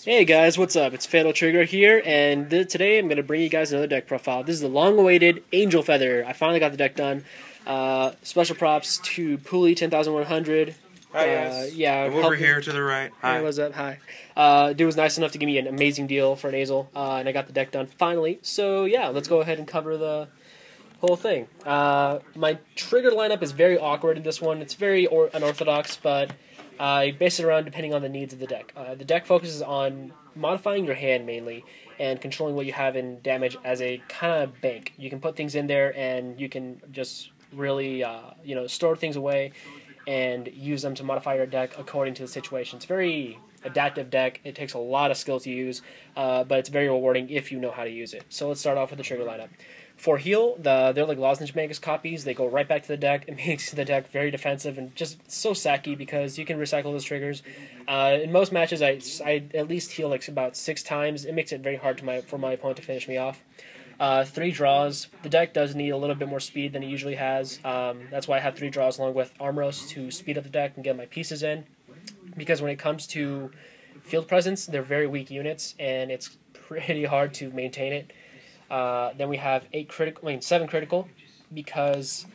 Hey guys, what's up? It's Fatal Trigger here, and today I'm going to bring you guys another deck profile. This is the long-awaited Angel Feather. I finally got the deck done. Special props to Pooley 10,100. Hi guys. Yeah, I'm over here to the right. Hi. Hey, what's up? Hi. Dude was nice enough to give me an amazing deal for an Azel, and I got the deck done finally. So yeah, let's go ahead and cover the whole thing. My trigger lineup is very awkward in this one. It's very unorthodox, but I base it around depending on the needs of the deck. The deck focuses on modifying your hand mainly and controlling what you have in damage as a kind of bank. You can put things in there and you can just really store things away and use them to modify your deck according to the situation. It's a very adaptive deck. It takes a lot of skill to use, but it's very rewarding if you know how to use it. So let's start off with the trigger lineup. For heal, they're like Lozenge Magus copies. They go right back to the deck. It makes the deck very defensive and just so sacky because you can recycle those triggers. In most matches, I at least heal like about 6 times. It makes it very hard for my opponent to finish me off. 3 draws. The deck does need a little bit more speed than it usually has. That's why I have 3 draws along with Armros to speed up the deck and get my pieces in. Because when it comes to field presence, they're very weak units, and it's pretty hard to maintain it. Then we have 7 critical, because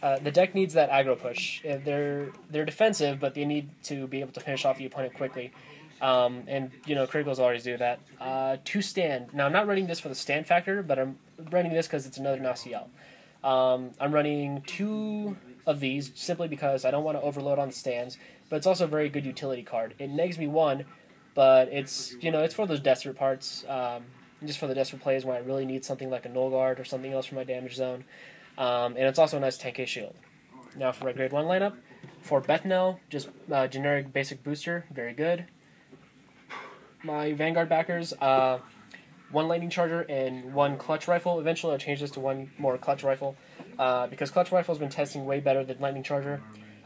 the deck needs that aggro push. They're defensive, but they need to be able to finish off the opponent quickly. And criticals always do that. 2 stand. Now I'm not running this for the stand factor, but I'm running this because it's another Naciel. I'm running 2 of these simply because I don't want to overload on the stands, but it's also a very good utility card. It negs me 1, but it's for those desperate parts. Just for the desperate plays when I really need something like a Null Guard or something else for my damage zone. And it's also a nice 10k shield. Now for my grade 1 lineup, for Bethnel, just generic basic booster, very good. My Vanguard backers, 1 lightning charger and 1 clutch rifle. Eventually I'll change this to 1 more clutch rifle, because clutch rifle has been testing way better than lightning charger.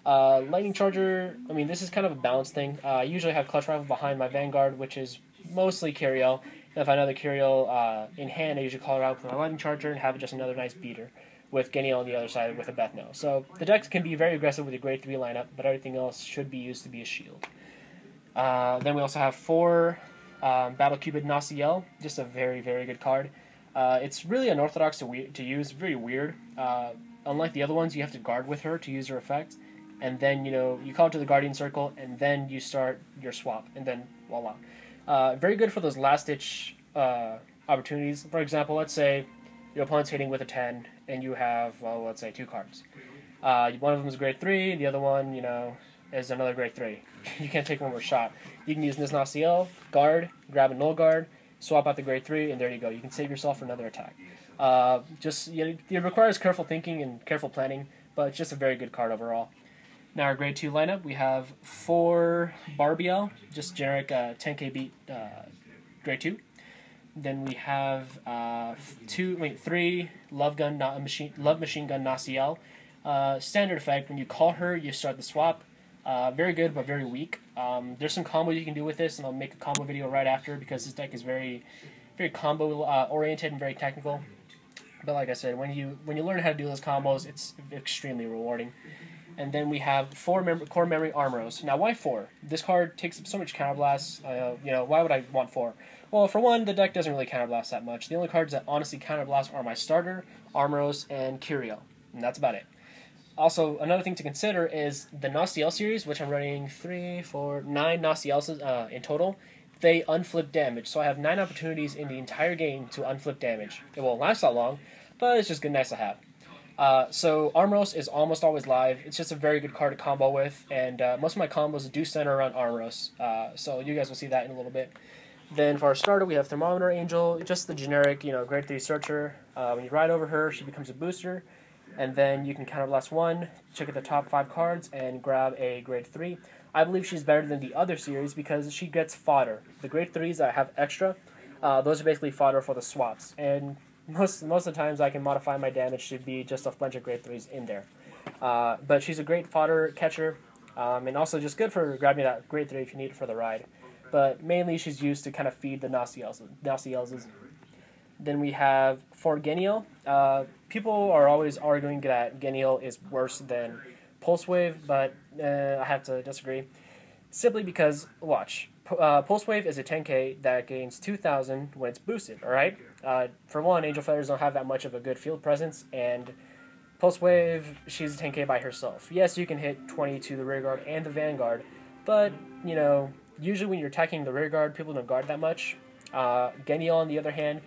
Lightning charger, this is kind of a balance thing. I usually have clutch rifle behind my Vanguard, which is mostly Curiel. If I have another Curiel in hand, I usually call it out with my lightning charger and have just another nice beater with Geniel on the other side with a Bethnel. So the decks can be very aggressive with a grade 3 lineup, but everything else should be used to be a shield. Then we also have 4 Battle Cupid Naciel, just a very, very good card. It's really unorthodox to use, very weird. Unlike the other ones, you have to guard with her to use her effect, and then you call it to the Guardian Circle, and then you start your swap, and then voila. Very good for those last-ditch opportunities. For example, let's say your opponent's hitting with a 10, and you have, let's say 2 cards. One of them is grade 3, the other one, is another grade 3. You can't take one more shot. You can use this Naciel, guard, grab a Null Guard, swap out the grade 3, and there you go. You can save yourself for another attack. It requires careful thinking and careful planning, but it's just a very good card overall. Now our grade 2 lineup, we have 4 Barbiel, just generic 10k beat grade 2. Then we have 3 Love Machine Gun Naciel. Standard effect, when you call her, you start the swap. Very good, but very weak. There's some combo you can do with this, and I'll make a combo video right after because this deck is very, very combo oriented and very technical. But like I said, when you learn how to do those combos, it's extremely rewarding. And then we have 4 core memory Armros. Now, why 4? This card takes up so much counterblast. Why would I want 4? Well, for one, the deck doesn't really counterblast that much. The only cards that honestly counterblast are my starter, Armros, and Curiel. And that's about it. Also, another thing to consider is the Naciel series, which I'm running 9 Naciels in total. They unflip damage. So I have 9 opportunities in the entire game to unflip damage. It won't last that long, but it's just nice to have. So Armros is almost always live. It's just a very good card to combo with, and most of my combos do center around Armros. So you guys will see that in a little bit. Then for our starter, we have Thermometer Angel, just the generic, grade 3 searcher. When you ride over her, she becomes a booster, and then you can counterblast 1, check at the top 5 cards, and grab a grade 3. I believe she's better than the other series because she gets fodder. The grade 3s that I have extra, those are basically fodder for the swaps, and most of the times I can modify my damage to be just a bunch of grade 3s in there. But she's a great fodder catcher, and also just good for grabbing that grade 3 if you need it for the ride. But mainly she's used to kind of feed the Naciels. Then we have for Geniel. People are always arguing that Geniel is worse than Pulse Wave, but I have to disagree. Simply because, watch, Pulse Wave is a 10k that gains 2,000 when it's boosted, alright? For one, Angel Feathers don't have that much of a good field presence, and Pulse Wave, she's a 10k by herself. Yes, you can hit 20 to the rear guard and the Vanguard, but, you know, usually when you're attacking the rear guard, people don't guard that much. Geniel, on the other hand,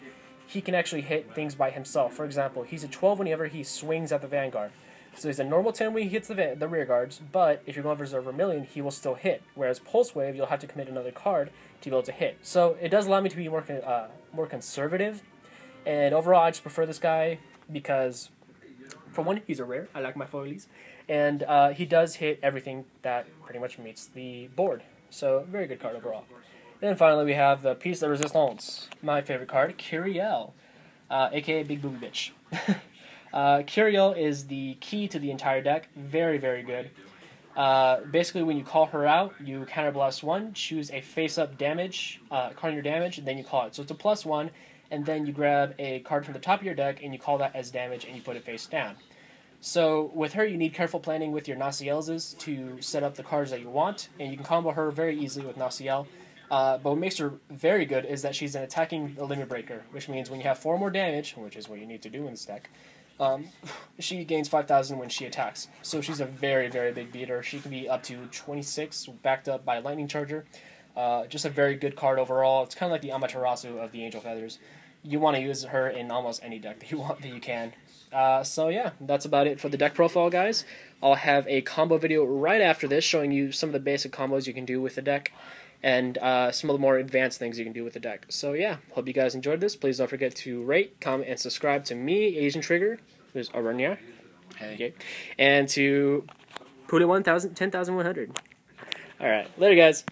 he can actually hit things by himself. For example, he's a 12 whenever he swings at the Vanguard. So he's a normal 10 when he hits the rear guards, but if you're going versus a Vermilion, he will still hit. Whereas Pulse Wave, you'll have to commit another card to be able to hit. So it does allow me to be more conservative. And overall, I just prefer this guy because, for one, he's a rare. I like my foilies. And he does hit everything that pretty much meets the board. So, very good card overall. Then finally, we have the Piece de Resistance. My favorite card, Kyrielle, aka Big Booby Bitch. Kyrielle is the key to the entire deck. Very, very good. Basically, when you call her out, you counterblast 1, choose a face-up damage, card on your damage, and then you call it. So it's a +1, and then you grab a card from the top of your deck, and you call that as damage, and you put it face down. So with her, you need careful planning with your Naciel's to set up the cards that you want, and you can combo her very easily with Naciel. But what makes her very good is that she's an attacking limit breaker, which means when you have 4 more damage, which is what you need to do in this deck, she gains 5,000 when she attacks. So she's a very, very big beater. She can be up to 26, backed up by a Lightning Charger. Just a very good card overall. It's kind of like the Amaterasu of the Angel Feathers. You want to use her in almost any deck that you can. So yeah, that's about it for the deck profile, guys. I'll have a combo video right after this showing you some of the basic combos you can do with the deck, and some of the more advanced things you can do with the deck. So yeah, hope you guys enjoyed this. Please don't forget to rate, comment, and subscribe to me, Asian Trigger, who's Aranya, okay, and to Put 10,100. Alright, later guys.